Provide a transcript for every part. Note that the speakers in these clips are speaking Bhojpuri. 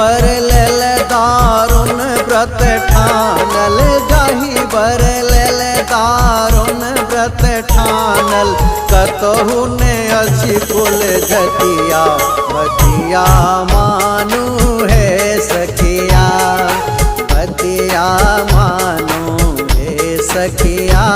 बर लेल दारुण व्रत ठानल, जाहि बर लेल दारुण व्रत ठानल। कतहु ने अछि कुल जतिया, बतिया मानु है सखिया, बतिया मानु है सखिया।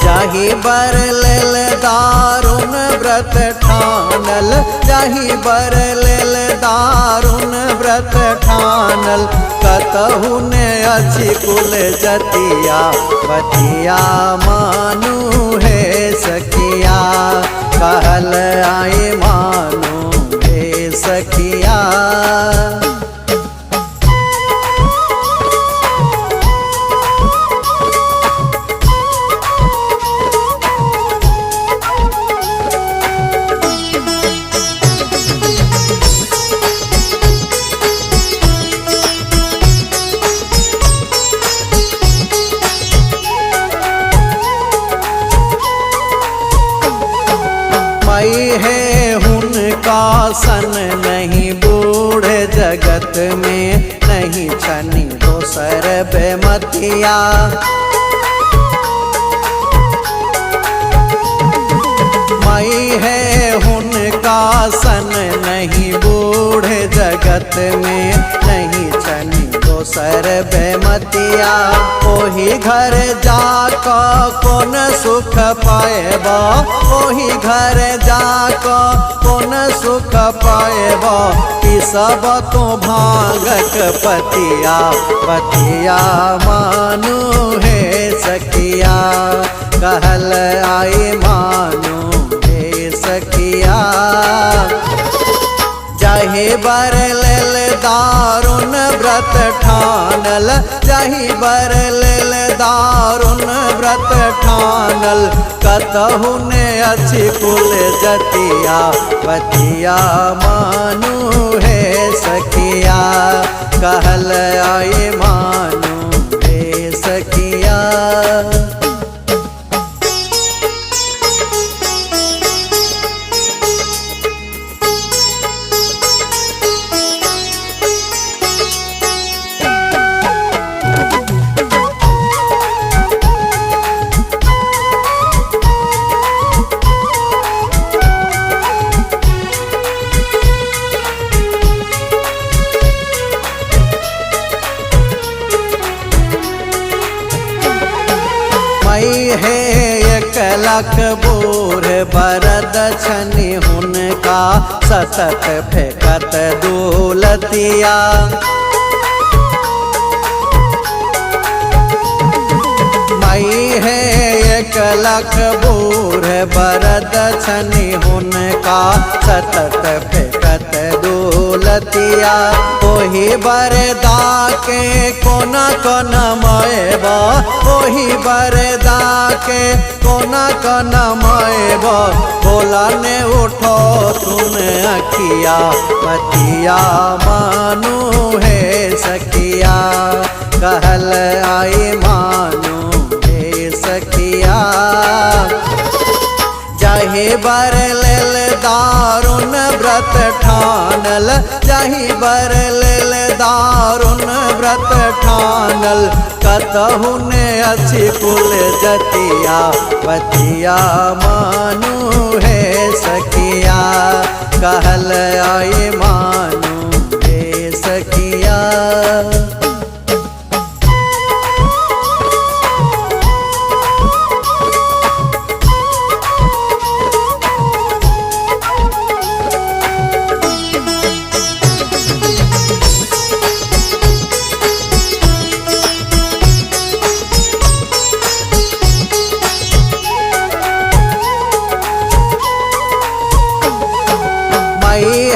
जाहि बर लेल दारुण व्रत ठानल, जाहि बर लेल दारुण व्रत ठानल। कतहु ने अछि कुल जतिया, बतिया मानु है सखिया, कहल आए मानु है सखिया। मई है उनका सन नहीं बूढ़ जगत में, नहीं छनी दोसर बेमतिया। मई है उनका सन नहीं बूढ़ जगत में, नहीं छनी दोसर बेमतिया। ओही घर जाक कौन सुख पाएबा, ओही घर जाक कौन सुख पाएबा। ई सब तो भांगक पतिया, पतिया मानु है सखिया, कहल आए मानु है सखिया। जाहि बर लेल दारुण व्रत ठानल, जाहि बर लेल दारुण व्रत ठानल। कतहु ने अछि कुल जतिया, बतिया मानु है सखिया, कहल आए मानु है सखिया। मई है 1 लाख बूढ़ बरद छनि हुनका, सतत फेकत दौलतिया। मई है 1 लाख बूढ़ बरद छनि हुनका, सतत फेकत दौलतिया। ओही बरदा के कोना कोना माएबा, ओही बरदा के कोना कोना माएबा। बोला ने उठो तुम अखिया, पतिया मानु है सखिया, कहल आए मानु है सखिया। जाहि बर लेल दारुण व्रत ठानल, जाहि बर लेल दारुण व्रत ठानल। कतहु ने अछि कुल जतिया, बतिया मानु है सखिया, कहल आए मानु है सखिया।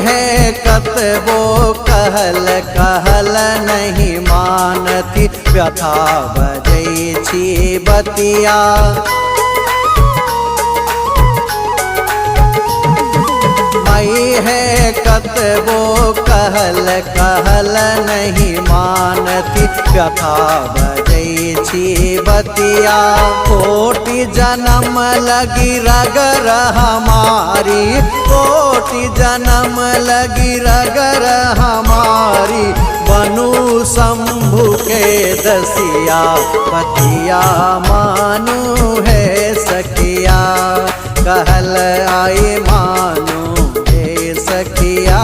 है कतबो कहल कहल नहीं मानती, व्यथा बजै छी बतिया। मई है कतबो कहल कहल नहीं मानती, व्यथा बजै छी बतिया। कोटि जन्म लगी रगर हमारी, कोटि जन्म लगी रगर हमारी, बनु शंभु के दसिया, बतिया मानू है सखिया। कहल आए मानू है सखिया।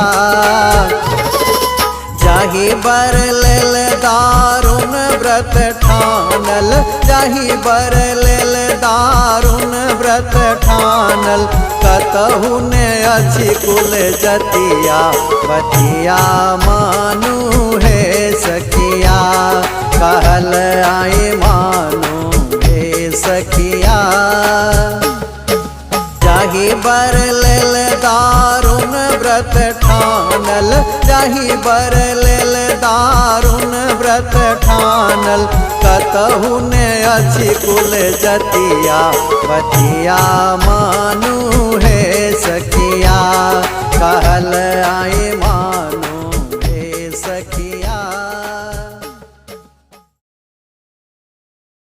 जाहि बर लेल दारुण व्रत ठानल, जाहि बर लेल दारुण व्रत ठानल, कतहु ने अछि कुल जतिया, बतिया मानू है सखिया। कहल आए मानू है सखिया। जाहि बर लेल दारुण व्रत ठानल, जाहि बर लेल दारुण व्रत ठानल, कतहु ने अछि कुल जतिया, बतिया मानू है सखिया।